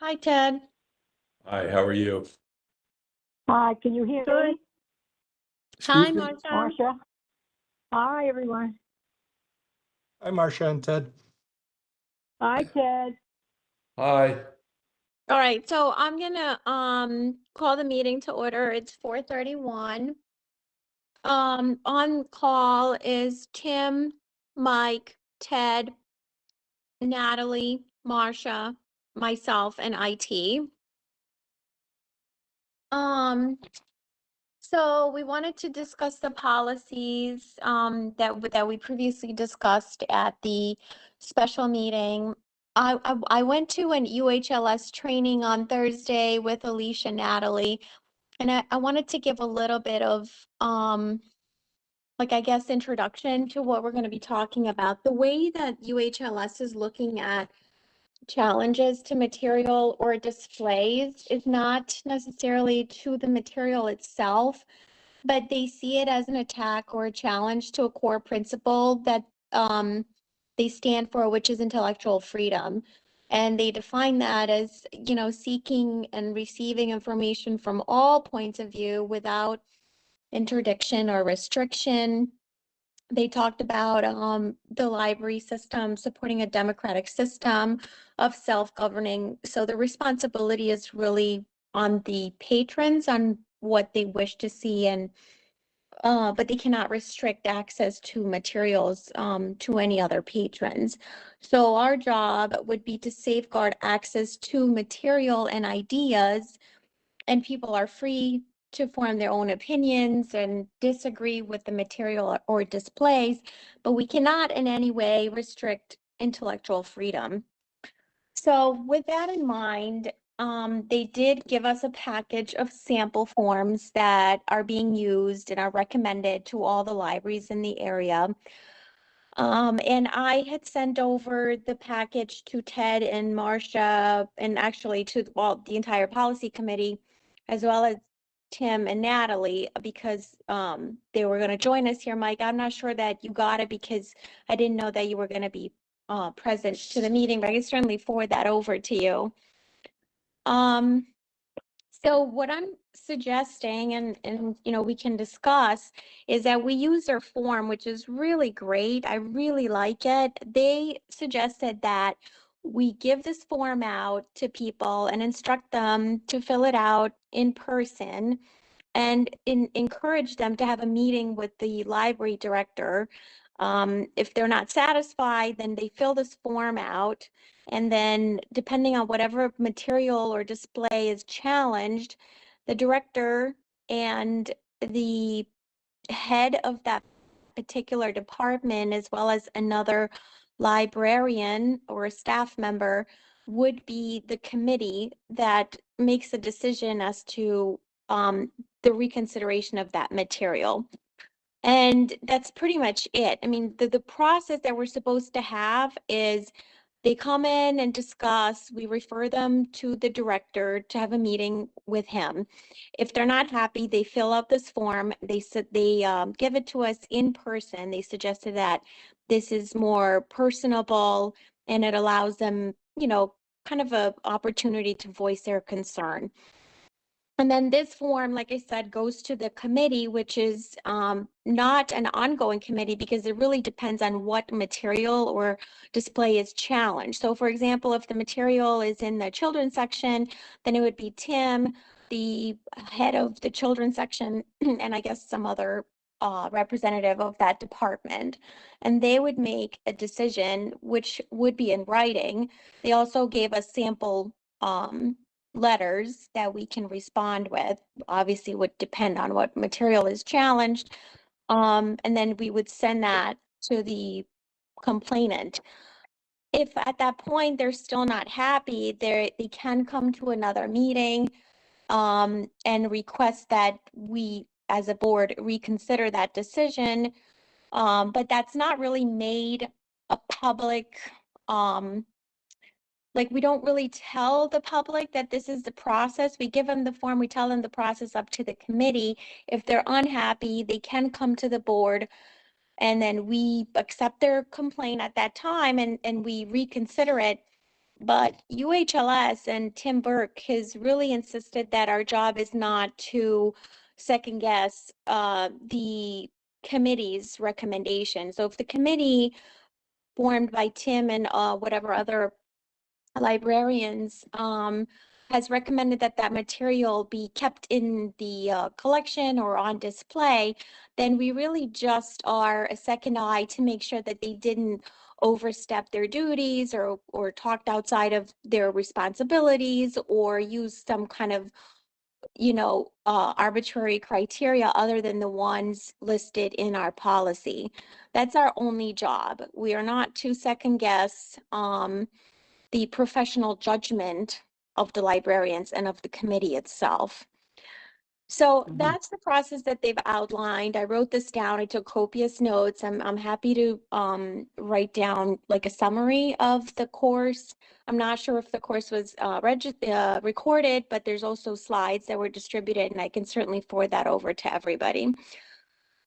Hi, Ted. Hi, how are you? Hi, can you hear Good. me? Hi, Excuse me? Marcia. Marcia? Hi, everyone. Hi, Marcia and Ted. Hi, Ted. Hi. All right, so I'm gonna call the meeting to order. It's 4:31. On call is Tim, Mike, Ted, Natalie, Marcia, myself, and IT. Um, so we wanted to discuss the policies that we previously discussed at the special meeting. I went to an UHLS training on Thursday with Alicia and Natalie, and I wanted to give a little bit of like I guess introduction to what we're going to be talking about. The way that UHLS is looking at challenges to material or displays is not necessarily to the material itself, but they see it as an attack or a challenge to a core principle that they stand for, which is intellectual freedom. And they define that as, seeking and receiving information from all points of view without interdiction or restriction. They talked about the library system supporting a democratic system of self-governing. So the responsibility is really on the patrons on what they wish to see, and but they cannot restrict access to materials to any other patrons. So our job would be to safeguard access to material and ideas, and people are free to form their own opinions and disagree with the material or displays, but we cannot in any way restrict intellectual freedom. So with that in mind, they did give us a package of sample forms that are being used and are recommended to all the libraries in the area. And I had sent over the package to Ted and Marcia, and actually to the entire policy committee, as well as Tim and Natalie, because they were going to join us here. Mike, I'm not sure that you got it because I didn't know that you were going to be present to the meeting, but I can certainly forward that over to you. So what I'm suggesting, and we can discuss, is that we use their form, which is really great. I really like it. They suggested that we give this form out to people and instruct them to fill it out in person, and encourage them to have a meeting with the library director. If they're not satisfied, then they fill this form out, and then depending on whatever material or display is challenged, the director and the head of that particular department, as well as another librarian or a staff member, would be the committee that makes a decision as to the reconsideration of that material. And that's pretty much it. I mean, the process that we're supposed to have is they come in and discuss, we refer them to the director to have a meeting with him. If they're not happy, they fill out this form. They said they give it to us in person. They suggested that this is more personable and it allows them, kind of a opportunity to voice their concern. And then this form, like I said, goes to the committee, which is not an ongoing committee because it really depends on what material or display is challenged. So for example, if the material is in the children's section, then it would be Tim, the head of the children's section, and I guess some other representative of that department. And they would make a decision, which would be in writing. They also gave us sample letters that we can respond with. Obviously would depend on what material is challenged. And then we would send that to the complainant. If at that point they're still not happy, they can come to another meeting and request that we as a board reconsider that decision. But that's not really made a public like we don't really tell the public that this is the process. We give them the form, we tell them the process up to the committee. If they're unhappy, they can come to the board, and then we accept their complaint at that time, and we reconsider it. But UHLS and Tim Burke has really insisted that our job is not to second guess the committee's recommendation. So if the committee formed by Tim and whatever other librarians has recommended that that material be kept in the collection or on display, then we really just are a second eye to make sure that they didn't overstep their duties or talked outside of their responsibilities or use some kind of arbitrary criteria other than the ones listed in our policy. That's our only job. We are not to second guess the professional judgment of the librarians and of the committee itself. So that's the process that they've outlined. I wrote this down. I took copious notes. I'm happy to write down like a summary of the course. I'm not sure if the course was recorded, but there's also slides that were distributed, and I can certainly forward that over to everybody.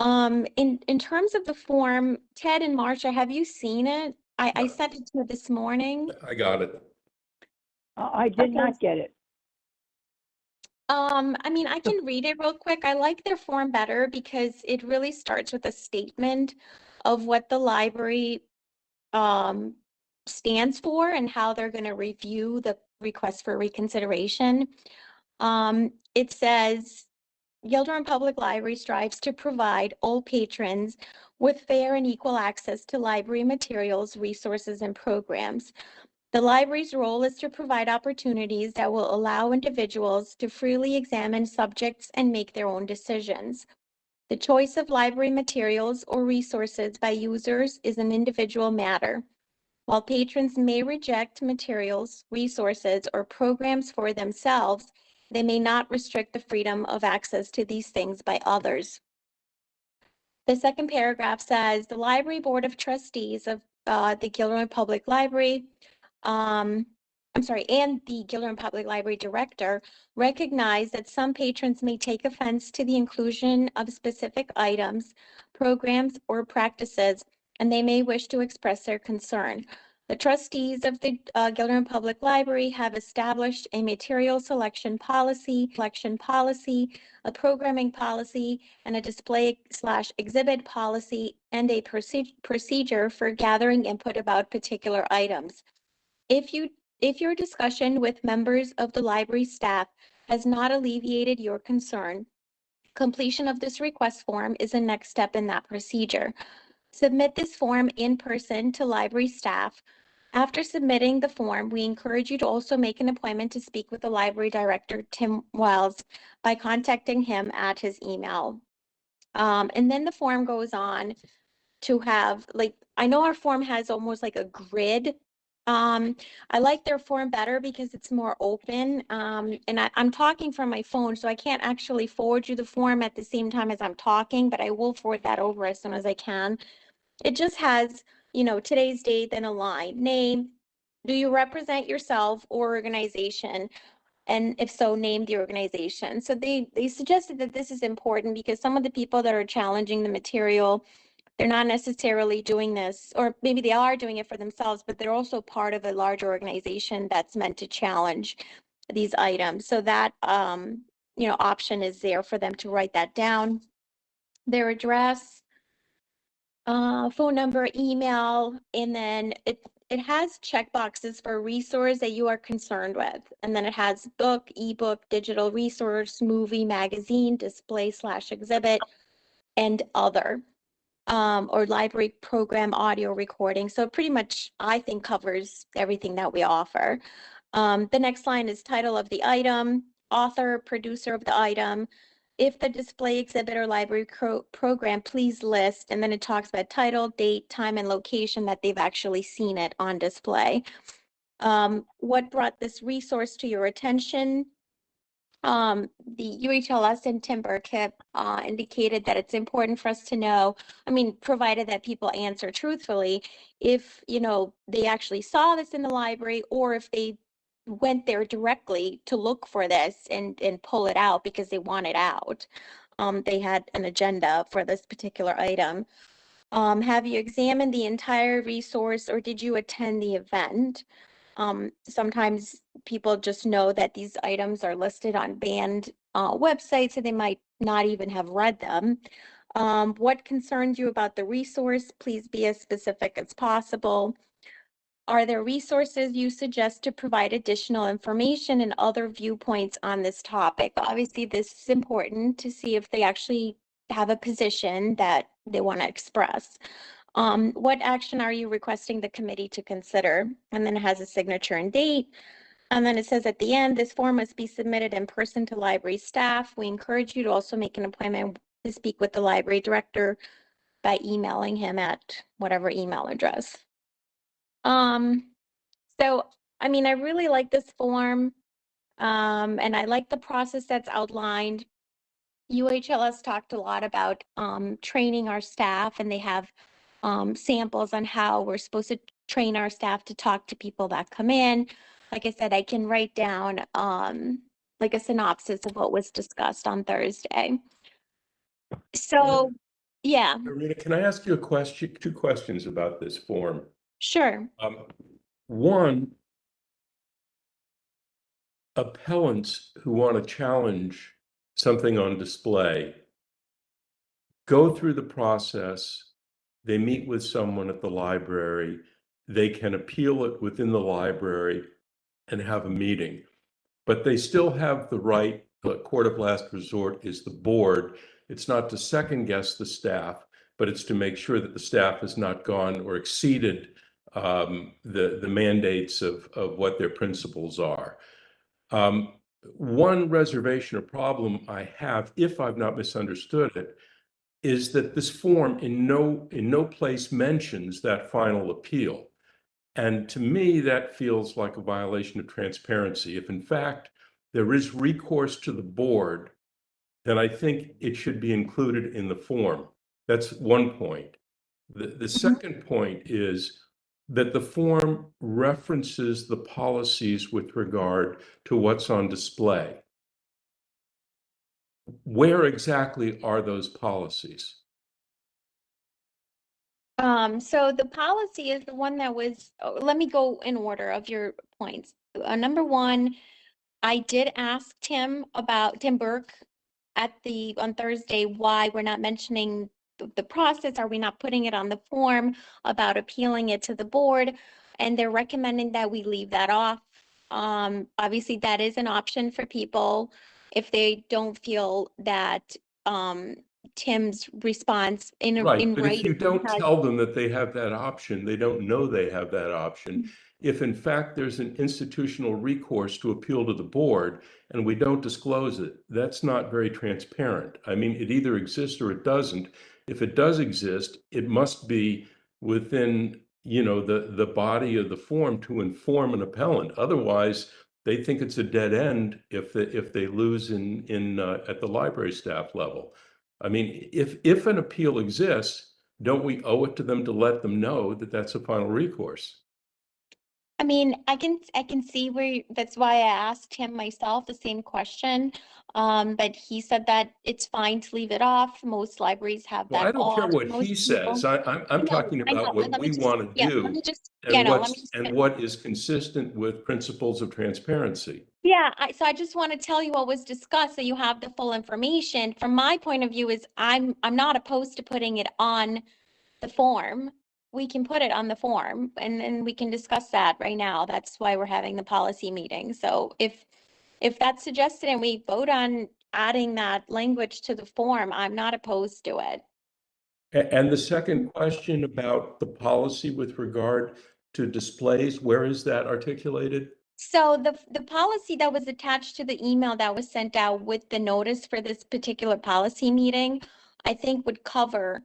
In terms of the form, Ted and Marcia, have you seen it? I sent it to you this morning. I got it. I did not get it. I mean, I can read it real quick. I like their form better because it really starts with a statement of what the library stands for and how they're going to review the request for reconsideration. It says, Guilderland Public Library strives to provide all patrons with fair and equal access to library materials, resources, and programs. The library's role is to provide opportunities that will allow individuals to freely examine subjects and make their own decisions. The choice of library materials or resources by users is an individual matter. While patrons may reject materials, resources, or programs for themselves, they may not restrict the freedom of access to these things by others. The second paragraph says, the Library Board of Trustees of the Guilderland Public Library and the Guilderland Public Library Director recognize that some patrons may take offense to the inclusion of specific items, programs, or practices, and they may wish to express their concern. The trustees of the Guilderland Public Library have established a material selection policy, a programming policy, and a display/exhibit policy, and a procedure for gathering input about particular items. If your discussion with members of the library staff has not alleviated your concern, completion of this request form is the next step in that procedure. Submit this form in person to library staff. After submitting the form, we encourage you to also make an appointment to speak with the library director, Tim Wells, by contacting him at his email. And then the form goes on to have, like, I know our form has almost like a grid. I like their form better because it's more open. And I'm talking from my phone, so I can't actually forward you the form at the same time as I'm talking, but I will forward that over as soon as I can. It just has, today's date, then a line. Name, do you represent yourself or organization? And if so, name the organization. So they suggested that this is important because some of the people that are challenging the material, they're not necessarily doing this, or maybe they are doing it for themselves, but they're also part of a larger organization that's meant to challenge these items. So that, option is there for them to write that down. Their address, phone number, email, and then it has check boxes for resource that you are concerned with. And then it has book, ebook, digital resource, movie, magazine, display/exhibit, and other. Or library program audio recording. So pretty much, I think, covers everything that we offer. The next line is title of the item, author, producer of the item. If the display, exhibit, or library program, please list. And then it talks about title, date, time, and location that they've actually seen it on display. What brought this resource to your attention? The UHLS and Tim Burke indicated that it's important for us to know, provided that people answer truthfully, if, they actually saw this in the library or if they went there directly to look for this and pull it out because they want it out. They had an agenda for this particular item. Have you examined the entire resource or did you attend the event? sometimes people just know that these items are listed on banned websites, so they might not even have read them. What concerns you about the resource? Please be as specific as possible. Are there resources you suggest to provide additional information and other viewpoints on this topic? Obviously, this is important to see if they actually have a position that they want to express. What action are you requesting the committee to consider? And then it has a signature and date. And then it says at the end, this form must be submitted in person to library staff. We encourage you to also make an appointment to speak with the library director by emailing him at whatever email address. So, I mean, I really like this form, and I like the process that's outlined. UHLS talked a lot about training our staff, and they have samples on how we're supposed to train our staff to talk to people that come in. Like I said, I can write down like a synopsis of what was discussed on Thursday. So, yeah, Irina, can I ask you a question, two questions about this form? sure. One, appellants who want to challenge something on display go through the process. They meet with someone at the library. They can appeal it within the library and have a meeting. But they still have the right, the court of last resort is the board. It's not to second guess the staff, but it's to make sure that the staff has not gone or exceeded the mandates of what their principles are. One reservation or problem I have, if I've not misunderstood it, is that this form in no place mentions that final appeal. And to me, that feels like a violation of transparency. If in fact there is recourse to the board, then I think it should be included in the form. That's one point. The second point is that the form references the policies with regard to what's on display. Where exactly are those policies? So the policy is the one that was, let me go in order of your points. Number one, I did ask Tim Burke on Thursday, why we're not mentioning the process. Are we not putting it on the form about appealing it to the board? And they're recommending that we leave that off. Obviously that is an option for people if they don't feel that, Tim's response Right, in but if you writing don't has. tell them that they have that option, they don't know they have that option. If in fact there's an institutional recourse to appeal to the board and we don't disclose it, that's not very transparent. I mean, it either exists or it doesn't. If it does exist, it must be within, the body of the form to inform an appellant. Otherwise, they think it's a dead end if they lose at the library staff level. I mean, if an appeal exists, don't we owe it to them to let them know that that's a final recourse? I mean, I can see that's why I asked him myself the same question. But he said that it's fine to leave it off. Most libraries have Well, I that don't care off. what he Most people. says. I'm talking I know. about what Let me we just, want to yeah, let do me just, and no, let me just. what is consistent with principles of transparency. Yeah, so I just want to tell you what was discussed so you have the full information. From my point of view is I'm not opposed to putting it on the form. We can put it on the form and then we can discuss that right now. That's why we're having the policy meeting. So if that's suggested and we vote on adding that language to the form, I'm not opposed to it. And the second question about the policy with regard to displays, where is that articulated? So the policy that was attached to the email that was sent out with the notice for this particular policy meeting, I think would cover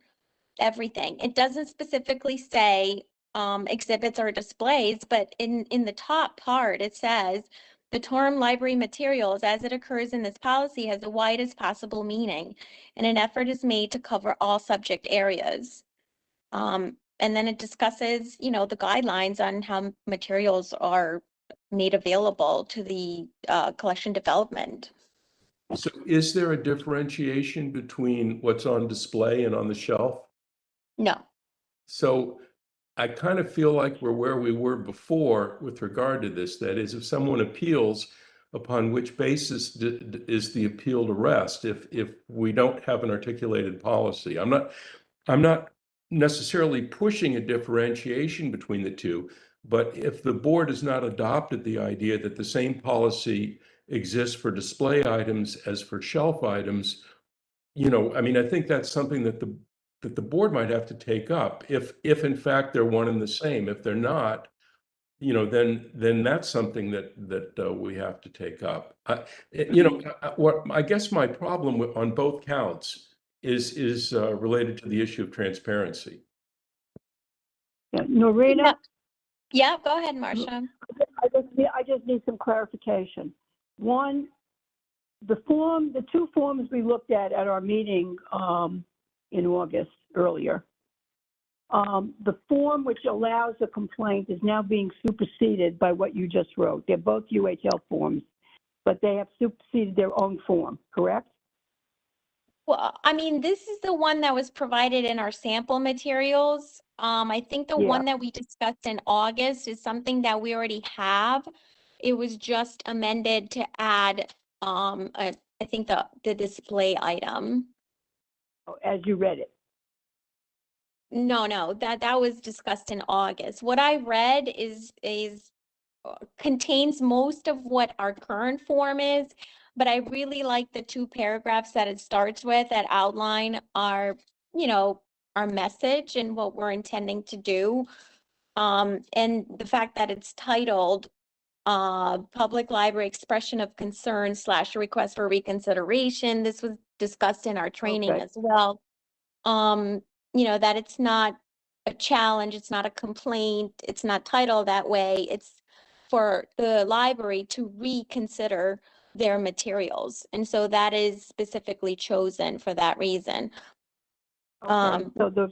everything. It doesn't specifically say exhibits or displays, but in the top part, it says the term library materials as it occurs in this policy has the widest possible meaning, and an effort is made to cover all subject areas. And then it discusses, the guidelines on how materials are made available to the collection development. So is there a differentiation between what's on display and on the shelf? No. So I kind of feel like we're where we were before with regard to this. That is, if someone appeals, upon which basis is the appeal to rest if we don't have an articulated policy? I'm not necessarily pushing a differentiation between the two, but if the board has not adopted the idea that the same policy exists for display items as for shelf items, I mean, I think that's something that the board might have to take up if in fact they're one and the same. If they're not, then that's something that we have to take up. What I guess my problem on both counts is related to the issue of transparency. Yeah, Norina, Yeah, go ahead, Marcia. I just need some clarification. One, the two forms we looked at our meeting in August earlier, the form which allows a complaint is now being superseded by what you just wrote. They're both UHL forms, but they have superseded their own form, correct? Well, I mean, this is the one that was provided in our sample materials. I think the one that we discussed in August is something that we already have. It was just amended to add, I think the display item. As you read it. No, that was discussed in August. What I read is contains most of what our current form is, but I really like the two paragraphs that it starts with that outline our message and what we're intending to do. And the fact that it's titled Public Library Expression of Concern / Request for Reconsideration. This was discussed in our training as well. That it's not a challenge, it's not a complaint, it's not titled that way. It's for the library to reconsider their materials. And so that is specifically chosen for that reason. Okay, so the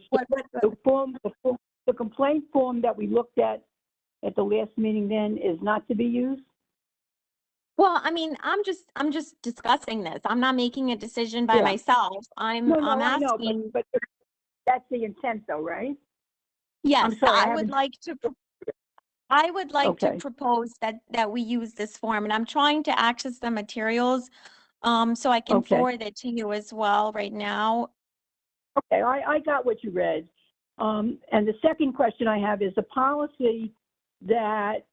complaint form that we looked at the last meeting then is not to be used? Well, I mean, I'm just discussing this. I'm not making a decision by myself. I'm I know, asking. but that's the intent though, right? Yes, I'm sorry, I would like to propose that we use this form, and I'm trying to access the materials, so I can forward it to you as well right now. Okay, I got what you read. And the second question I have is the policy that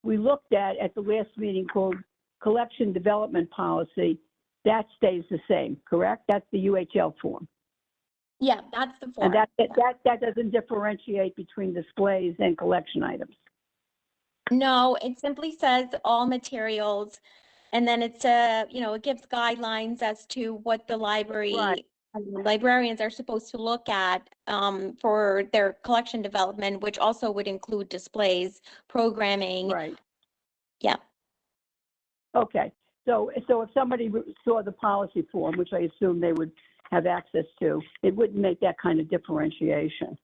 we looked at the last meeting called Collection Development Policy, that stays the same, correct? That's the UHL form. Yeah, that's the form. And that doesn't differentiate between displays and collection items. No, it simply says all materials, and then it's it gives guidelines as to what the librarians are supposed to look at for their collection development, which also would include displays, programming. Right. Yeah. Okay. So if somebody saw the policy form, which I assume they would have access to, it wouldn't make that kind of differentiation.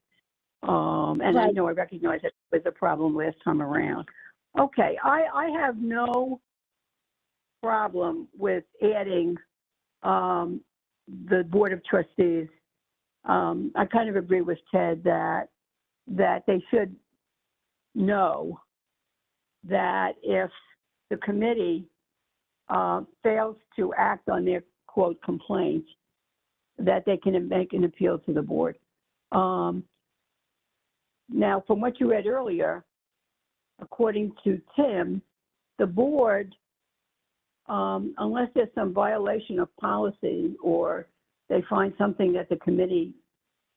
And I know I recognize it was a problem last time around. Okay, I have no problem with adding the Board of Trustees. I kind of agree with Ted that they should know that if the committee fails to act on their quote complaint, that they can make an appeal to the board. Now, from what you read earlier, according to Tim, the board, unless there's some violation of policy or they find something that the committee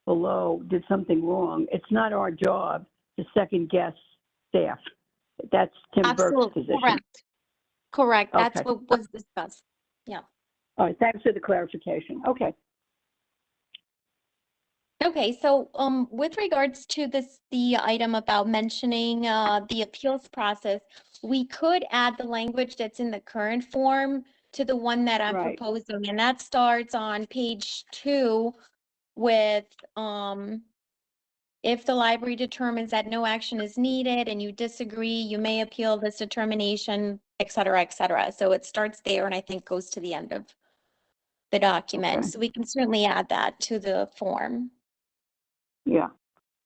below did something wrong, it's not our job to second guess staff. That's Tim Burke's position. Correct. That's what was discussed. Yeah. All right. Thanks for the clarification. Okay. Okay, so with regards to the item about mentioning the appeals process, we could add the language that's in the current form to the one that I'm proposing, and that starts on page 2 with if the library determines that no action is needed and you disagree, you may appeal this determination, et cetera, et cetera. So it starts there and I think goes to the end of the document. So we can certainly add that to the form. Yeah.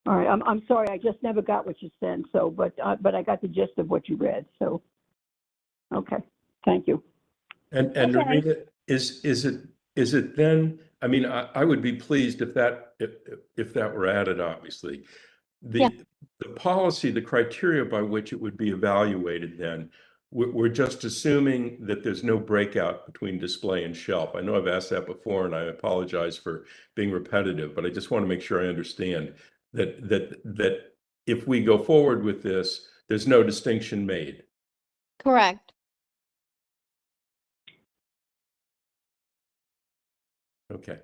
All right, I'm sorry, I just never got what you sent, so, but I got the gist of what you read, so, okay, thank you. And Okay. Narita, is it then, I mean, I would be pleased if that were added, obviously. Yeah. The policy, the criteria by which it would be evaluated then, we're just assuming that there's no breakout between display and shelf. I know I've asked that before and I apologize for being repetitive, but I just want to make sure I understand that if we go forward with this, there's no distinction made. Correct. Okay.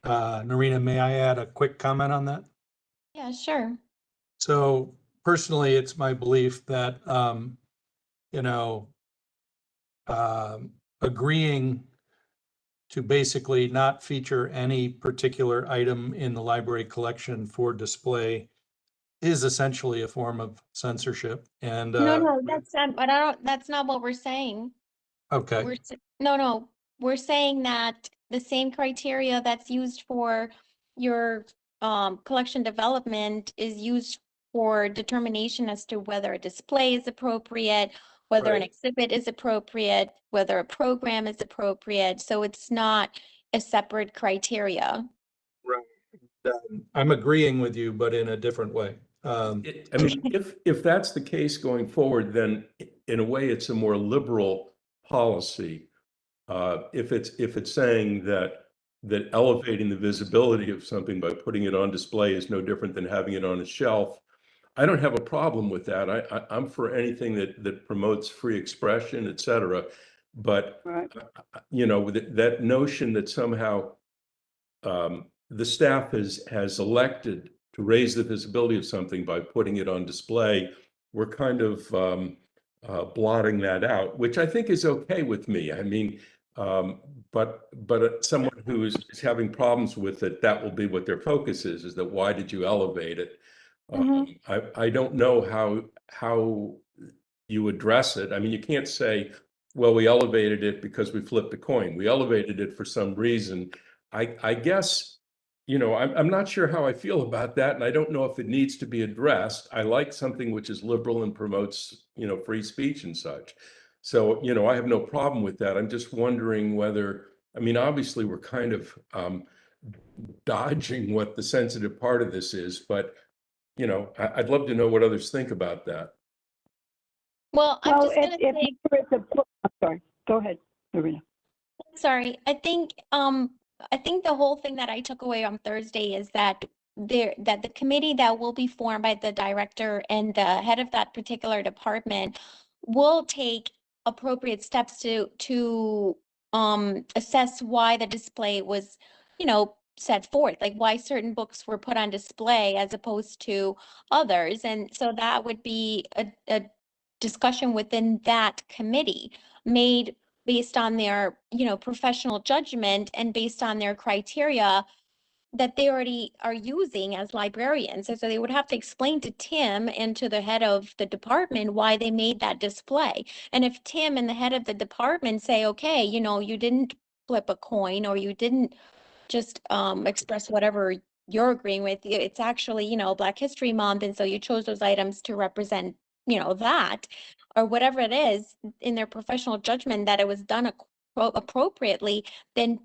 Narina, may I add a quick comment on that? Yeah, sure. So personally, it's my belief that, you know, agreeing to basically not feature any particular item in the library collection for display is essentially a form of censorship. And No, that's but that's not what we're saying. okay, No, we're saying that the same criteria that's used for your collection development is used for determination as to whether a display is appropriate, whether an right. exhibit is appropriate, whether a program is appropriate. So it's not a separate criteria. I'm agreeing with you, but in a different way. I mean, if that's the case going forward, then in a way, it's a more liberal policy. If it's saying that elevating the visibility of something by putting it on display is no different than having it on a shelf, I don't have a problem with that. I'm for anything that promotes free expression, et cetera. But Right. that notion that somehow the staff has elected to raise the visibility of something by putting it on display, we're kind of blotting that out, which I think is okay with me. I mean, but someone who is having problems with it, that will be what their focus is that why did you elevate it? I don't know how you address it. I mean, you can't say, well, we elevated it because we flipped a coin. We elevated it for some reason. I guess, I'm not sure how I feel about that, and I don't know if it needs to be addressed. I like something which is liberal and promotes, free speech and such. So, I have no problem with that. I'm just wondering whether, I mean, obviously we're kind of dodging what the sensitive part of this is, but, I'd love to know what others think about that. Well, I'm Well, just gonna if say, it's I'm sorry, go ahead, Marina. sorry, I think the whole thing that I took away on Thursday is that the committee that will be formed by the director and the head of that particular department will take appropriate steps to assess why the display was, set forth, like why certain books were put on display as opposed to others. And so that would be a discussion within that committee made based on their, professional judgment and based on their criteria that they already are using as librarians. And so they would have to explain to Tim and to the head of the department why they made that display. And if Tim and the head of the department say, okay, you didn't flip a coin or you didn't just express whatever you're agreeing with, it's actually, Black History Month, and so you chose those items to represent, that, or whatever it is in their professional judgment that it was done appropriately, then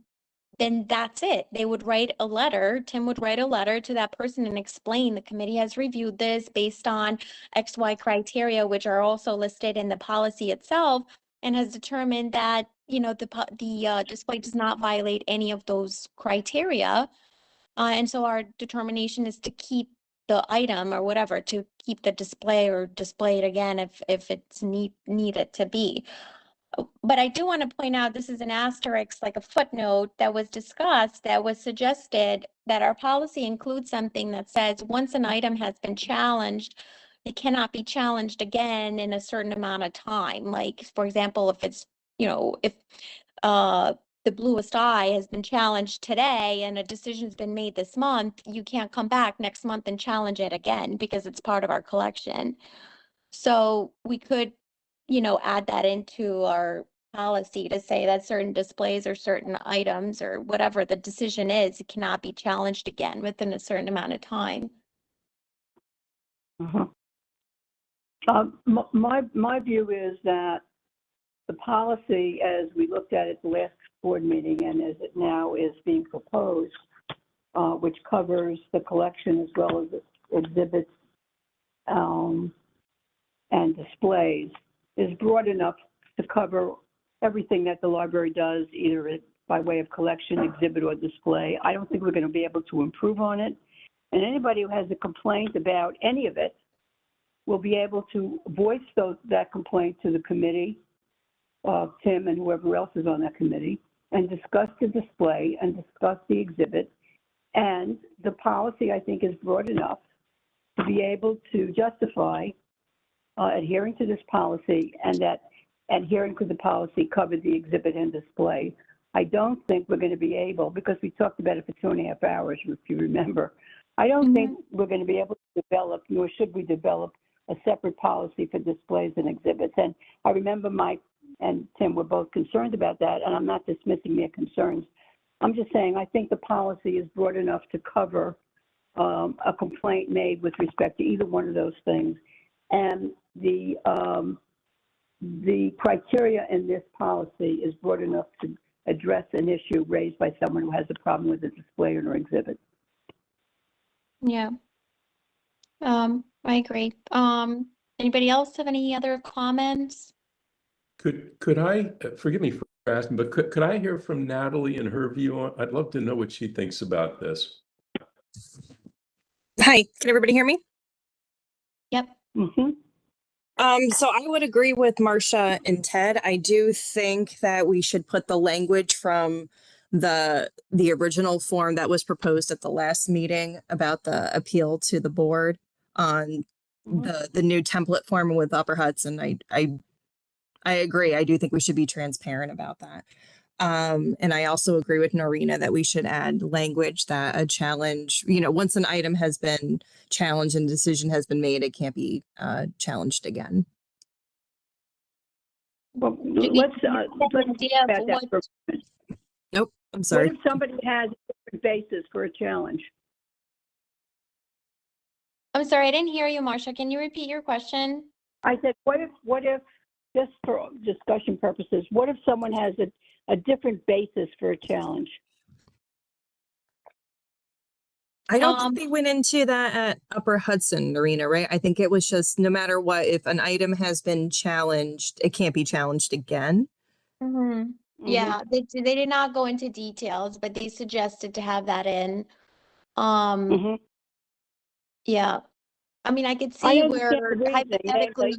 that's it. They would write a letter, Tim would write a letter to that person and explain the committee has reviewed this based on XY criteria, which are also listed in the policy itself, and has determined that, the display does not violate any of those criteria. And so our determination is to keep the item or whatever, to keep the display or display it again if it's needed to be. But I do want to point out, this is an asterisk, like a footnote that was discussed, that was suggested that our policy includes something that says once an item has been challenged, it cannot be challenged again in a certain amount of time. Like, for example, if it's, if the bluest eye has been challenged today and a decision's been made this month, you can't come back next month and challenge it again because it's part of our collection. So we could, add that into our policy to say that certain displays or certain items or whatever the decision is, it cannot be challenged again within a certain amount of time. Uh-huh. My view is that the policy, as we looked at it the last board meeting and as it now is being proposed, which covers the collection as well as exhibits and displays, is broad enough to cover everything that the library does, either by way of collection, exhibit, or display. I don't think we're going to be able to improve on it. And anybody who has a complaint about any of it will be able to voice that complaint to the committee, Tim and whoever else is on that committee, and discuss the display and discuss the exhibit. And the policy, I think, is broad enough to be able to justify adhering to this policy, and that adhering to the policy covered the exhibit and display. I don't think we're going to be able, because we talked about it for 2.5 hours, if you remember, I don't think we're going to be able to develop, nor should we develop, a separate policy for displays and exhibits. And I remember Mike and Tim were both concerned about that, and I'm not dismissing their concerns. I'm just saying I think the policy is broad enough to cover a complaint made with respect to either one of those things. And the criteria in this policy is broad enough to address an issue raised by someone who has a problem with a display or exhibit. Yeah. I agree. Anybody else have any other comments? Could I, forgive me for asking, but could I hear from Natalie and her view on, I'd love to know what she thinks about this. Hi, can everybody hear me? Yep. So I would agree with Marcia and Ted. I do think that we should put the language from the original form that was proposed at the last meeting about the appeal to the board on the new template form with Upper Hudson. I agree. I do think we should be transparent about that. And I also agree with Norina that we should add language that a challenge, once an item has been challenged and a decision has been made, it can't be challenged again. Well, let's idea of what, Nope, I'm sorry. What if somebody has a different basis for a challenge? I'm sorry, I didn't hear you, Marcia. Can you repeat your question? I said, what if, just for discussion purposes, what if someone has a different basis for a challenge? I don't think they went into that at Upper Hudson, Norina, right? I think it was just no matter what, if an item has been challenged, it can't be challenged again. Yeah, they did not go into details, but they suggested to have that in. Yeah. I mean, I could see where hypothetically,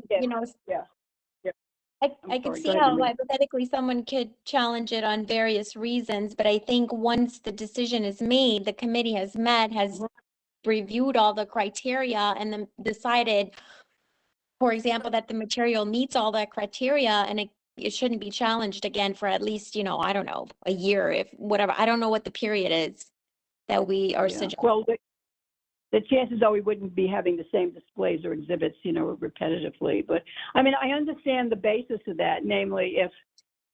I could see how hypothetically someone could challenge it on various reasons, but I think once the decision is made, the committee has met, has reviewed all the criteria and then decided, for example, that the material meets all that criteria and it shouldn't be challenged again for at least, I don't know, a year, if whatever. I don't know what the period is that we are suggesting. Well, the chances are we wouldn't be having the same displays or exhibits, repetitively. But I mean, I understand the basis of that, namely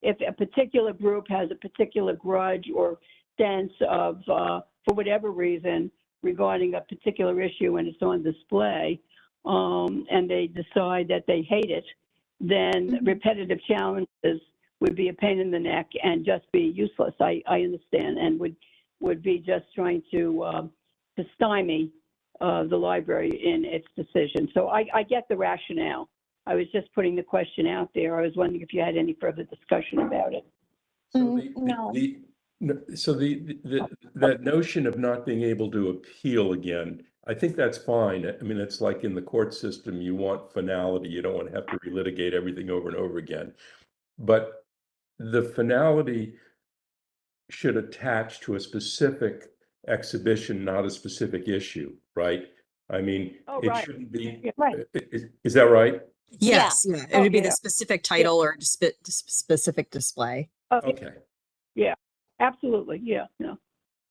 if a particular group has a particular grudge or sense of, for whatever reason, regarding a particular issue and it's on display, and they decide that they hate it, then repetitive challenges would be a pain in the neck and just be useless. I understand, and would be just trying to stymie the library in its decision. So I get the rationale. I was just putting the question out there. I was wondering if you had any further discussion about it. So No. That notion of not being able to appeal again, I think that's fine. I mean, it's like in the court system, you want finality. You don't want to have to relitigate everything over and over again. But the finality should attach to a specific exhibition, not a specific issue, right? I mean, it shouldn't be. Right. Is that right? Yes, yeah. It would be the specific title or specific display. Okay. Yeah, absolutely. Yeah, no,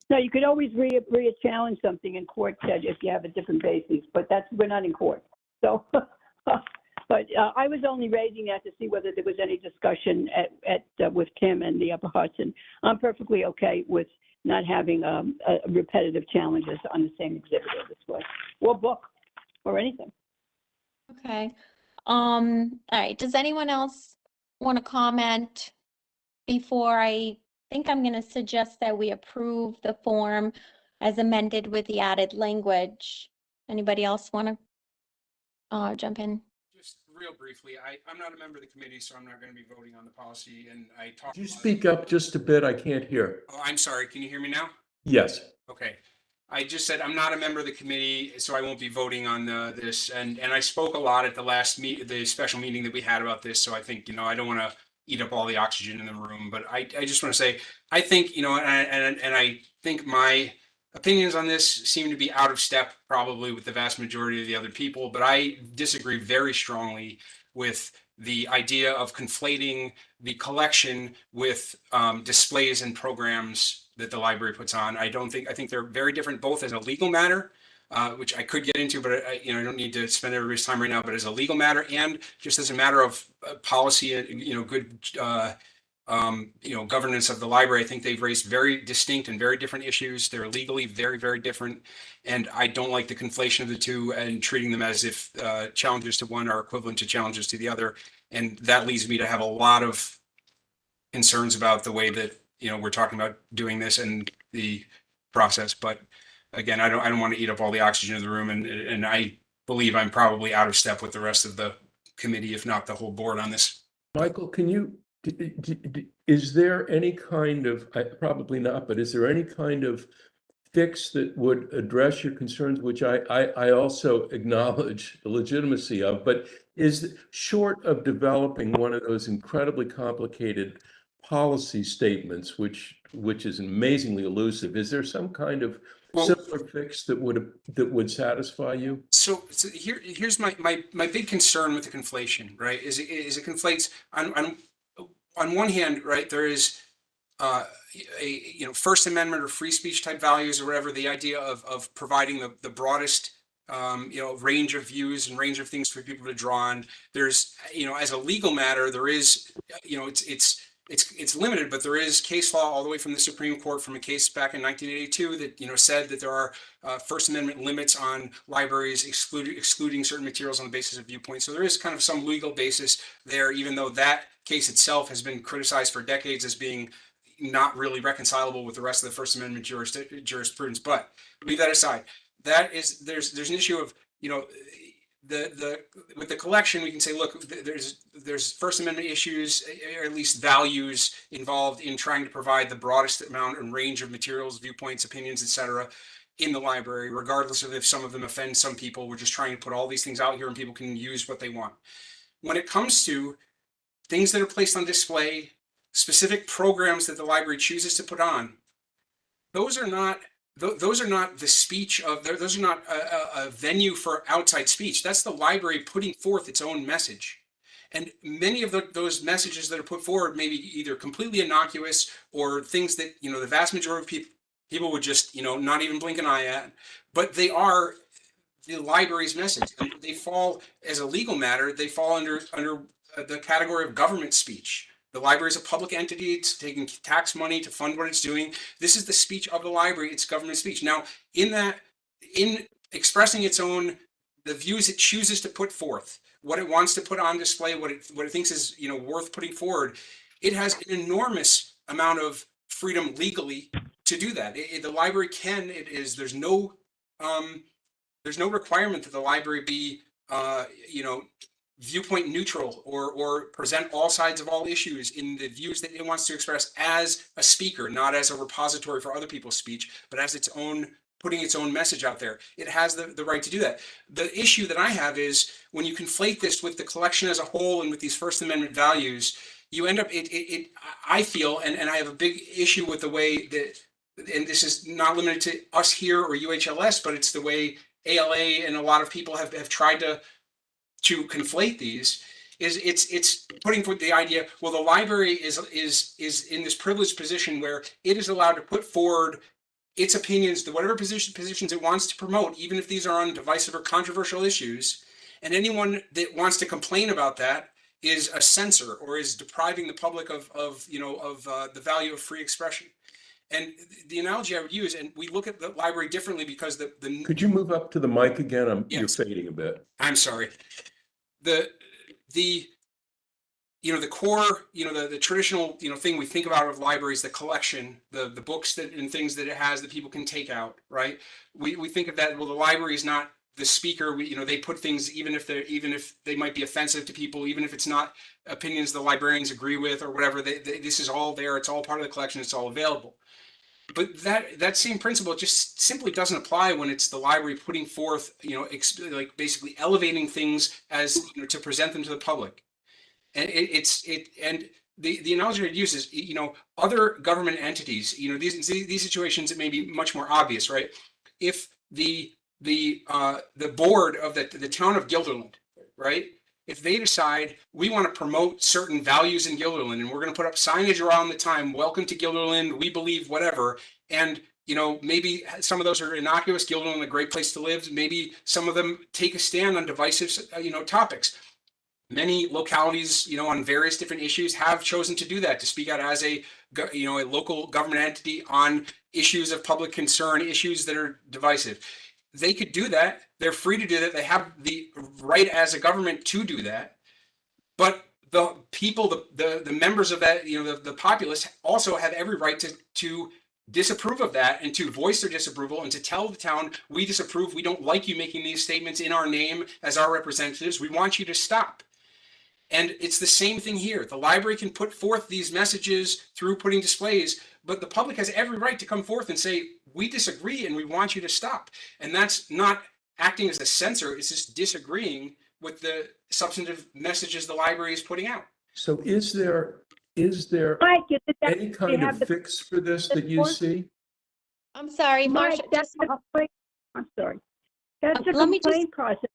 you could always re-challenge something in court, Ted, if you have a different basis, but we're not in court. So But I was only raising that to see whether there was any discussion with Tim and the Upper Hudson. I'm perfectly okay with not having repetitive challenges on the same exhibit or display, or book, or anything. Okay. All right. Does anyone else want to comment before I think I'm going to suggest that we approve the form as amended with the added language? Anybody else want to jump in? Just real briefly, I'm not a member of the committee, so I'm not going to be voting on the policy. And I talked. Could you speak up just a bit? I can't hear. Oh, I'm sorry. Can you hear me now? Yes. Okay. I just said I'm not a member of the committee, so I won't be voting on this. And I spoke a lot at the special meeting that we had about this. So I think, I don't want to eat up all the oxygen in the room, but I just want to say, I think, and I think my opinions on this seem to be out of step probably with the vast majority of the other people, but I disagree very strongly with the idea of conflating the collection with displays and programs that the library puts on. I think they're very different, both as a legal matter, which I could get into, but I don't need to spend everybody's time right now, but as a legal matter and just as a matter of policy, good governance of the library. I think they've raised very distinct and very different issues. They're legally very, very different. And I don't like the conflation of the two and treating them as if challenges to one are equivalent to challenges to the other. And that leads me to have a lot of concerns about the way that, we're talking about doing this and the process. But again, I don't want to eat up all the oxygen in the room. And I believe I'm probably out of step with the rest of the committee, if not the whole board on this. Michael, is there any kind of, probably not, but is there any kind of fix that would address your concerns, which I also acknowledge the legitimacy of, but is short of developing one of those incredibly complicated policy statements, which is amazingly elusive, is there some kind of simpler fix that would satisfy you? So here's my big concern with the conflation, right? Is it conflates on one hand, right? There is First Amendment or free speech type values or whatever, the idea of providing the broadest range of views and range of things for people to draw on. There's as a legal matter, there is it's limited, but there is case law all the way from the Supreme Court from a case back in 1982 that said that there are First Amendment limits on libraries excluding certain materials on the basis of viewpoint. So there is kind of some legal basis there, even though that case itself has been criticized for decades as being not really reconcilable with the rest of the First Amendment jurisprudence. But leave that aside. There's an issue of with the collection, we can say, look, there's First Amendment issues, or at least values involved in trying to provide the broadest amount and range of materials, viewpoints, opinions, etc. in the library, regardless of if some of them offend some people. We're just trying to put all these things out here and people can use what they want. When it comes to things that are placed on display, specific programs that the library chooses to put on, those are not the speech of, those are not a venue for outside speech. That's the library putting forth its own message. And many of those messages that are put forward may be either completely innocuous or things that, the vast majority of people would just, not even blink an eye at, but they are the library's message. And they fall, as a legal matter, they fall under the category of government speech. The library is a public entity. It's taking tax money to fund what it's doing. This is the speech of the library. It's government speech. Now, in expressing the views it chooses to put forth, what it wants to put on display, what it thinks is worth putting forward, it has an enormous amount of freedom legally to do that. The library can. There's no requirement that the library be viewpoint neutral or present all sides of all issues in the views that it wants to express as a speaker, not as a repository for other people's speech, but as its own, putting its own message out there. It has the right to do that. The issue that I have is when you conflate this with the collection as a whole and with these First Amendment values, you end up, I feel, and I have a big issue with the way that, and this is not limited to us here or UHLS, but it's the way ALA and a lot of people have tried to conflate these, is it's putting forth the idea, well, the library is in this privileged position where it is allowed to put forward its opinions, whatever positions it wants to promote, even if these are on divisive or controversial issues, And anyone that wants to complain about that is a censor or is depriving the public of the value of free expression. And the analogy I would use, and we look at the library differently because the Could you move up to the mic again? You're Yes. fading a bit. I'm sorry. The the core, the traditional, thing we think about of libraries, the collection, the books that and things that it has that people can take out, right? We think of that, well, the library is not the speaker. They put things, even if they might be offensive to people, even if it's not opinions the librarians agree with or whatever, this is all there. It's all part of the collection. It's all available. But that same principle just simply doesn't apply when it's the library putting forth, like basically elevating things as, to present them to the public. And and the analogy I'd use is, other government entities, these situations, it may be much more obvious, right? If the board of the town of Guilderland, right? If they decide we want to promote certain values in Guilderland and we're going to put up signage around the time, welcome to Guilderland, we believe whatever, and maybe some of those are innocuous, Guilderland a great place to live, maybe some of them take a stand on divisive topics. Many localities, on various different issues have chosen to do that, to speak out as a local government entity on issues of public concern, issues that are divisive. They could do that. They're free to do that. They have the right as a government to do that. But the people, the members of that, the populace also have every right to disapprove of that and to voice their disapproval and to tell the town, we disapprove. We don't like you making these statements in our name as our representatives. We want you to stop. And it's the same thing here. The library can put forth these messages through putting displays, but the public has every right to come forth and say, we disagree and we want you to stop. And that's not acting as a censor, it's just disagreeing with the substantive messages the library is putting out. So is there any kind of fix for this that you see? I'm sorry, Marcia. That's the complaint. I'm sorry. That's the complaint process.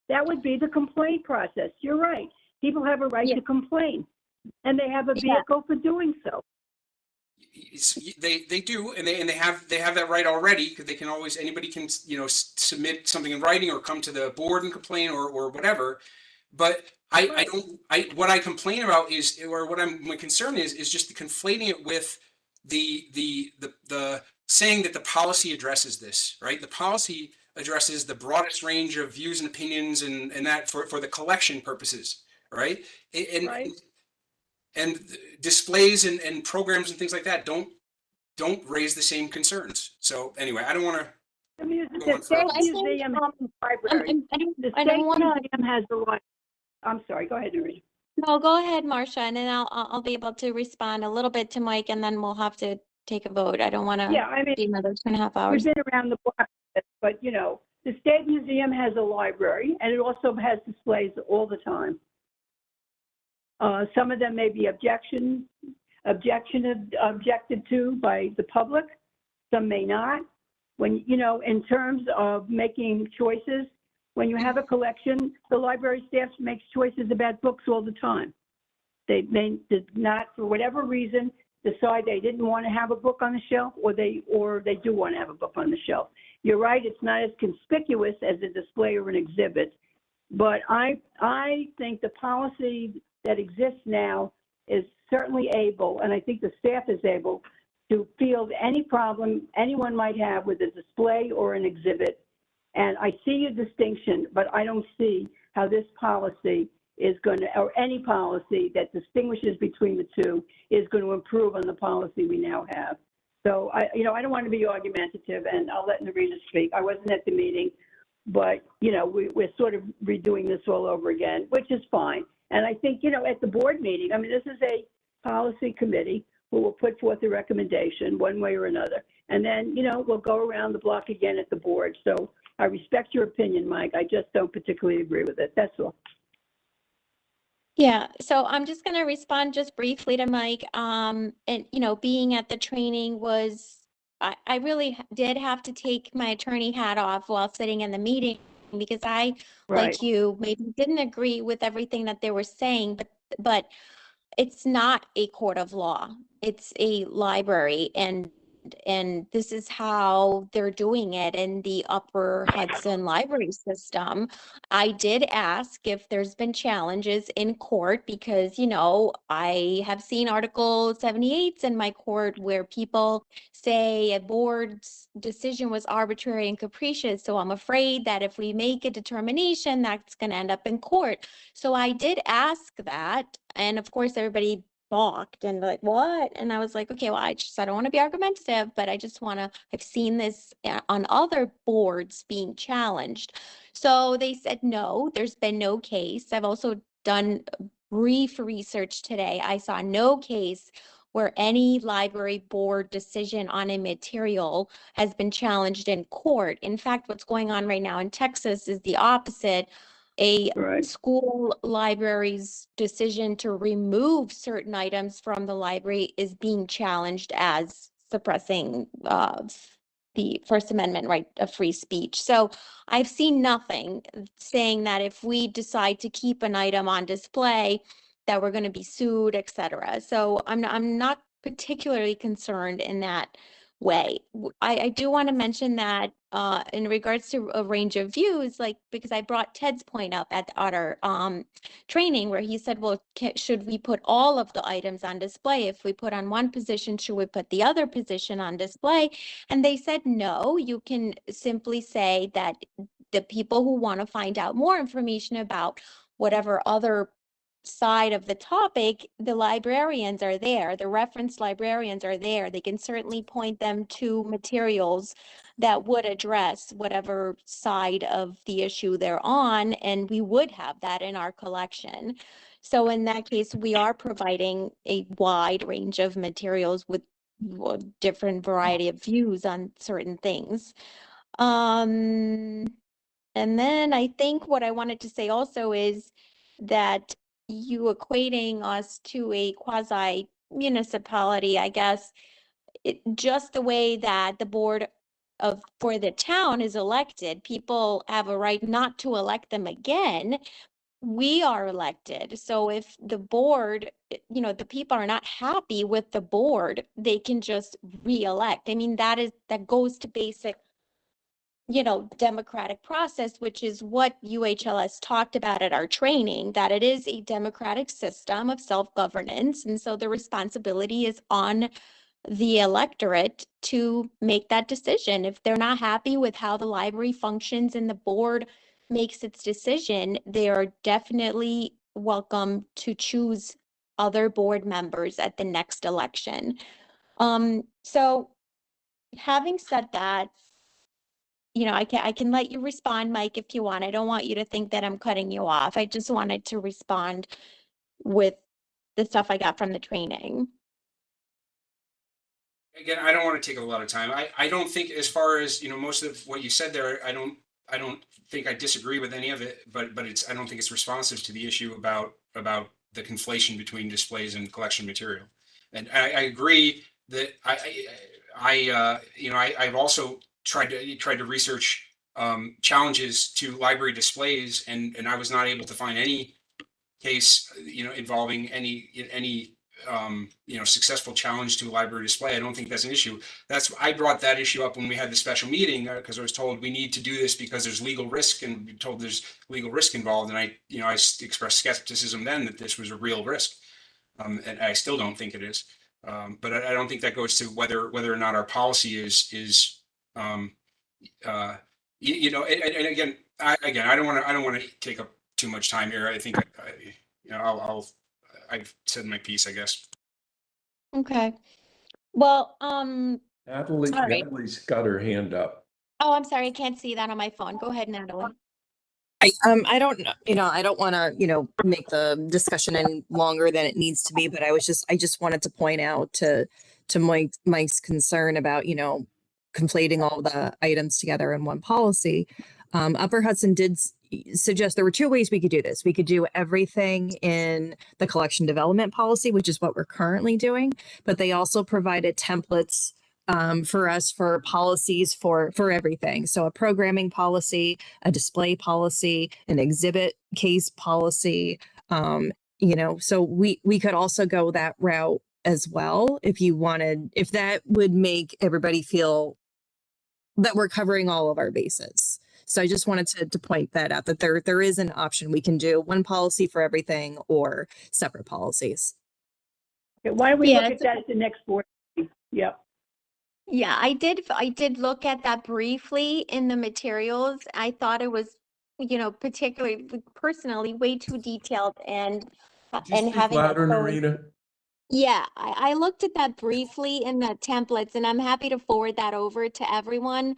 That would be the complaint process. You're right. People have a right to complain, and they have a vehicle for doing so. They do, and they have that right already, because they can always, anybody can submit something in writing or come to the board and complain or whatever. But what I complain about is, or what my concern is just the conflating it with the saying that the policy addresses this, right? The policy addresses the broadest range of views and opinions and that for the collection purposes, right? And displays and programs and things like that don't raise the same concerns. So anyway, I don't want to. The State Museum has a library. The State Museum has a library. I'm sorry. Go ahead, Narita. No, go ahead, Marcia, and then I'll be able to respond a little bit to Mike, and then we'll have to take a vote. I don't want to be another 2.5 hours. We've been around the block, but the State Museum has a library, and it also has displays all the time. Some of them may be objected to by the public. Some may not. When in terms of making choices, when you have a collection, the library staff makes choices about books all the time. They did not, for whatever reason, decide they didn't want to have a book on the shelf, or they do want to have a book on the shelf. You're right, it's not as conspicuous as a display or an exhibit, but I think the policy that exists now is certainly able, and I think the staff is able, to field any problem anyone might have with a display or an exhibit. And I see a distinction, but I don't see how this policy is going to, or any policy that distinguishes between the two, is going to improve on the policy we now have. So I don't want to be argumentative, and I'll let Narita speak. I wasn't at the meeting, but we're sort of redoing this all over again, which is fine. And I think at the board meeting, I mean, this is a policy committee who will put forth a recommendation one way or another, and then we'll go around the block again at the board. So I respect your opinion, Mike. I just don't particularly agree with it. That's all. Yeah, so I'm just going to respond just briefly to Mike. And being at the training was, I really did have to take my attorney hat off while sitting in the meeting, because I, like you, maybe didn't agree with everything that they were saying, but it's not a court of law. It's a library, and and this is how they're doing it in the Upper Hudson Library System. I did ask if there's been challenges in court because, you know, I have seen Article 78s in my court where people say a board's decision was arbitrary and capricious. So I'm afraid that if we make a determination, that's going to end up in court. So I did ask that. And of course, everybody balked and like, what? And I was like, okay, well, I don't want to be argumentative, but I just want to, I've seen this on other boards being challenged. So they said, no, there's been no case. I've also done brief research today. I saw no case where any library board decision on a material has been challenged in court. In fact, what's going on right now in Texas is the opposite. A Right. school library's decision to remove certain items from the library is being challenged as suppressing the First Amendment right of free speech. So I've seen nothing saying that if we decide to keep an item on display, that we're going to be sued, etc. So I'm not particularly concerned in that way. I do want to mention that in regards to a range of views, like because I brought Ted's point up at our training where he said, well, should we put all of the items on display? If we put on one position, should we put the other position on display? And they said, no, you can simply say that the people who want to find out more information about whatever other side of the topic, the librarians are there, the reference librarians are there. They can certainly point them to materials that would address whatever side of the issue they're on, and we would have that in our collection. So in that case, we are providing a wide range of materials with a different variety of views on certain things. And then I think what I wanted to say also is that you equating us to a quasi municipality, I guess, just the way that the board for the town is elected, people have a right not to elect them again. We are elected. So if the board, you know, the people are not happy with the board, they can just re-elect. I mean, that goes to basic, you know, democratic process, which is what UHLS talked about at our training, that it is a democratic system of self-governance. And so the responsibility is on the electorate to make that decision. If they're not happy with how the library functions and the board makes its decision, they are definitely welcome to choose other board members at the next election. So having said that, you know, I can let you respond, Mike, if you want. I don't want you to think that I'm cutting you off. I just wanted to respond with the stuff I got from the training. Again, I don't want to take a lot of time. I don't think, as far as, you know, most of what you said there, I don't think I disagree with any of it, but I don't think it's responsive to the issue about the conflation between displays and collection material. And I agree that I've also tried to research challenges to library displays, and I was not able to find any case, you know, involving any successful challenge to a library display. I don't think that's an issue. I brought that issue up when we had the special meeting because I was told we need to do this because there's legal risk, and we told there's legal risk involved. And I expressed skepticism then that this was a real risk, and I still don't think it is. But I don't think that goes to whether or not our policy is and again, I don't want to take up too much time here. I think I've said my piece, I guess. Okay. Well, Natalie's got her hand up. Oh, I'm sorry. I can't see that on my phone. Go ahead, Natalie. I don't know, I don't want to, make the discussion any longer than it needs to be, but I just wanted to point out to Mike's concern about, conflating all the items together in one policy. Upper Hudson did suggest there were two ways we could do this. We could do everything in the collection development policy, which is what we're currently doing, but they also provided templates for us for policies for everything. So a programming policy, a display policy, an exhibit case policy, so we could also go that route as well, if you wanted, if that would make everybody feel that we're covering all of our bases. So I just wanted to point that out, that there is an option. We can do one policy for everything or separate policies. Okay, why don't we Yeah, look at it's that at the next board meeting? Yep. Yeah, I did look at that briefly in the materials. I thought it was, particularly personally way too detailed and Could you speak having it louder, so. Norina? Yeah, I looked at that briefly in the templates, and I'm happy to forward that over to everyone.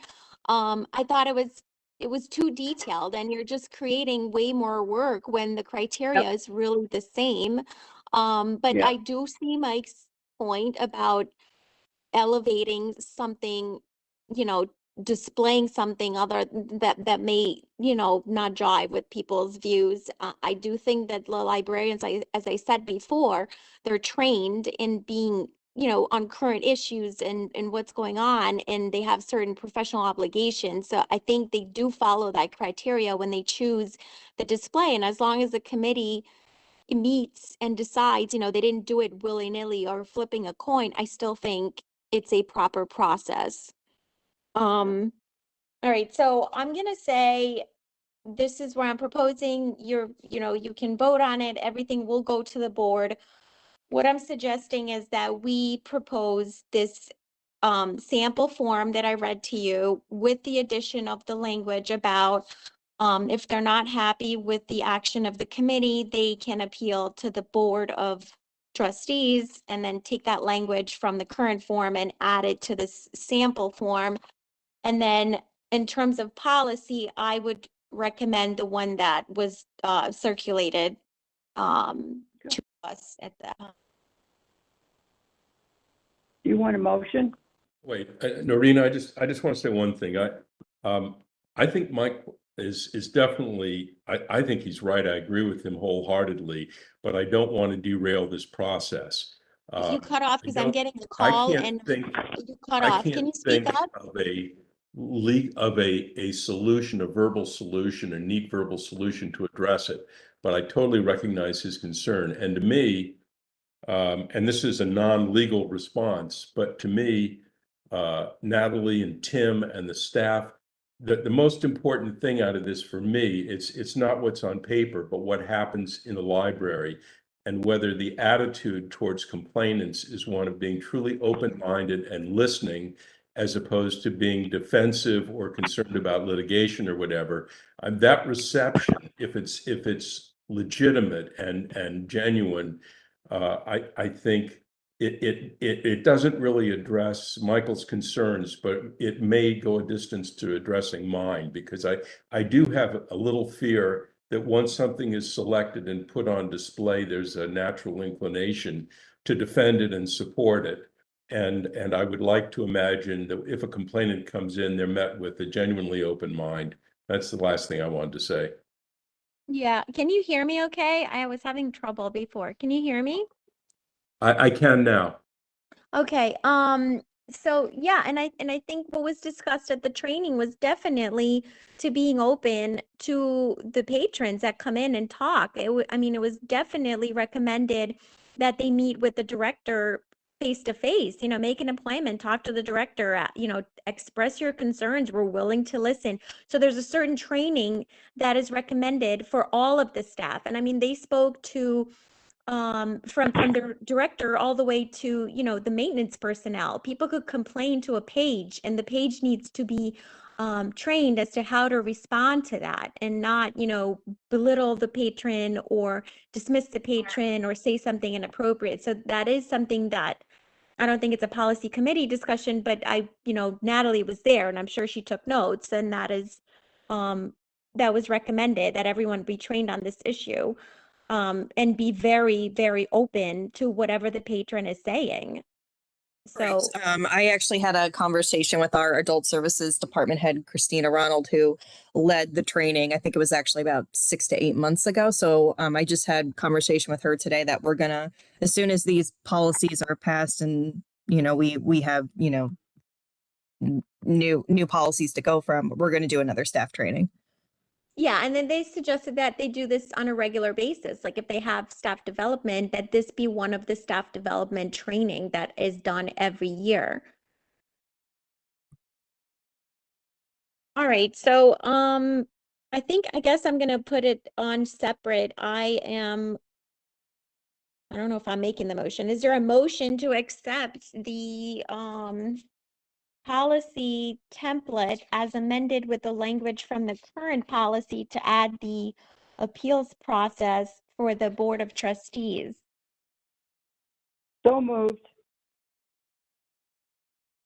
I thought it was too detailed, and you're just creating way more work when the criteria is really the same. But Yeah. I do see Mike's point about elevating something, you know, displaying something other that may, not jive with people's views. I do think that the librarians, as I said before, they're trained in being, on current issues and what's going on, and they have certain professional obligations. So I think they do follow that criteria when they choose the display. And as long as the committee meets and decides, they didn't do it willy-nilly or flipping a coin, I still think it's a proper process. All right, so I'm gonna say this is where I'm proposing you can vote on it. Everything will go to the board. What I'm suggesting is that we propose this sample form that I read to you with the addition of the language about if they're not happy with the action of the committee, they can appeal to the Board of Trustees and then take that language from the current form and add it to this sample form. And then in terms of policy, I would recommend the one that was circulated to us at that. Do you want a motion? Wait, Norina, I just want to say one thing. I think Mike is definitely, I think he's right. I agree with him wholeheartedly, but I don't want to derail this process. You cut off because I'm getting a I call can't and think, you cut I off. Can can't you speak think up? of a solution, a verbal solution, a neat verbal solution to address it. But I totally recognize his concern. And to me, and this is a non-legal response, but to me, Natalie and Tim and the staff, the most important thing out of this for me, it's not what's on paper, but what happens in the library, and whether the attitude towards complainants is one of being truly open-minded and listening, as opposed to being defensive or concerned about litigation or whatever. That reception, if it's legitimate and genuine, I think it doesn't really address Michael's concerns, but it may go a distance to addressing mine, because I do have a little fear that once something is selected and put on display, there's a natural inclination to defend it and support it. And I would like to imagine that if a complainant comes in, they're met with a genuinely open mind. That's the last thing I wanted to say. Yeah. Can you hear me okay? I was having trouble before. Can you hear me? I can now. Okay. So yeah, and I think what was discussed at the training was definitely to being open to the patrons that come in and talk. I mean, it was definitely recommended that they meet with the director face to face, make an appointment, talk to the director, express your concerns. We're willing to listen. So there's a certain training that is recommended for all of the staff. And I mean, they spoke to from the director all the way to the maintenance personnel. People could complain to a page, and the page needs to be trained as to how to respond to that, and not belittle the patron or dismiss the patron or say something inappropriate. So that is something that I don't think it's a policy committee discussion, but Natalie was there, and I'm sure she took notes, and that was recommended that everyone be trained on this issue. And be very, very open to whatever the patron is saying. Right. So, I actually had a conversation with our adult services department head, Christina Ronald, who led the training. I think it was actually about 6 to 8 months ago. So I just had conversation with her today that we're gonna, as soon as these policies are passed and we have new policies to go from, we're gonna do another staff training. Yeah, and then they suggested that they do this on a regular basis. Like if they have staff development, that this be one of the staff development training that is done every year. All right, so I guess I'm gonna put it on separate. I don't know if I'm making the motion. Is there a motion to accept the policy template as amended with the language from the current policy to add the appeals process for the Board of Trustees? So moved.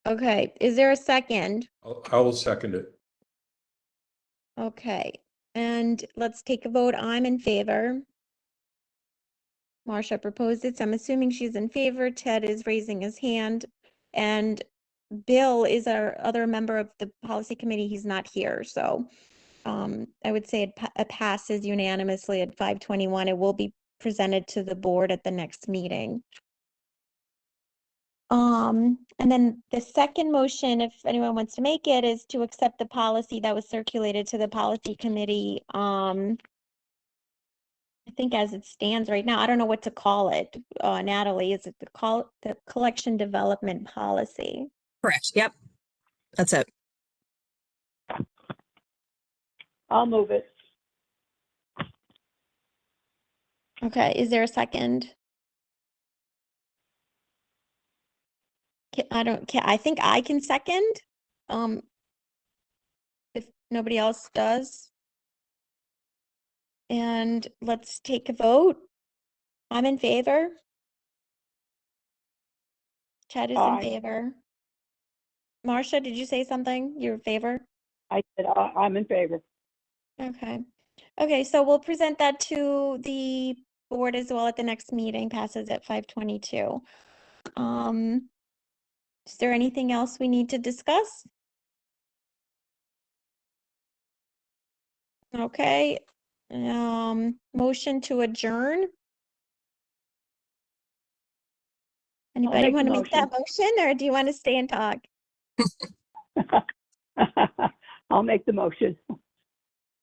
Okay, is there a second? I will second it. Okay, and let's take a vote. I'm in favor. Marcia proposed it, so I'm assuming she's in favor. Ted is raising his hand. And Bill is our other member of the policy committee. He's not here, so I would say it passes unanimously at 521. It will be presented to the board at the next meeting. And then the second motion, if anyone wants to make it, is to accept the policy that was circulated to the policy committee. I think as it stands right now, I don't know what to call it. Natalie, is it the collection development policy? Correct. Yep. That's it. I'll move it. Okay, is there a second? I think I can second. If nobody else does. And let's take a vote. I'm in favor. Chad is in Aye. favor. Marcia, did you say something? You're in favor? I said I'm in favor. Okay. Okay, so we'll present that to the board as well at the next meeting, passes at 522. Is there anything else we need to discuss? Okay, motion to adjourn. Anybody make the want to make that motion, or do you want to stay and talk? I'll make the motion.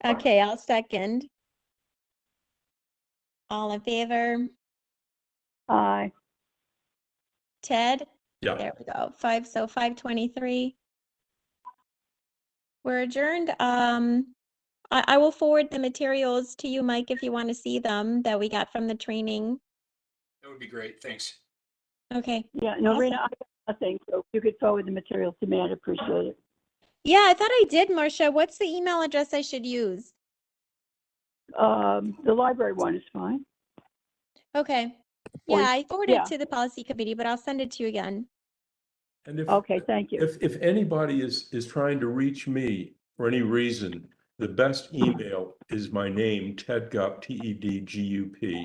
Okay, I'll second. All in favor? Aye. Ted? Yeah. There we go. 523. We're adjourned. I will forward the materials to you, Mike, if you want to see them that we got from the training. That would be great. Thanks. Okay. Yeah, no, Awesome. Rena, I got nothing, so if you could forward the materials to me, I'd appreciate it. Yeah, I thought I did, Marcia. What's the email address I should use? The library one is fine. Okay. Or- Yeah, I forwarded yeah. it to the policy committee, but I'll send it to you again. And Okay, thank you. if anybody is trying to reach me for any reason, the best email is my name, Tedgup, TEDGUP,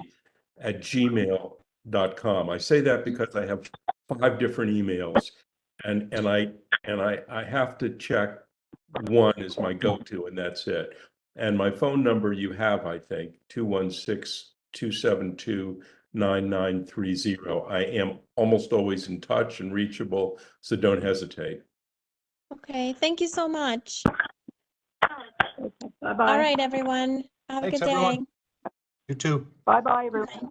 @gmail.com. I say that because I have 5 different emails, and I have to check one is my go-to, and that's it. And my phone number you have, I think, 216-272-9930. I am almost always in touch and reachable, so don't hesitate. Okay, thank you so much. Bye-bye. All right, everyone. Have a Thanks, good day. everyone. You too. Bye-bye, everyone. Bye.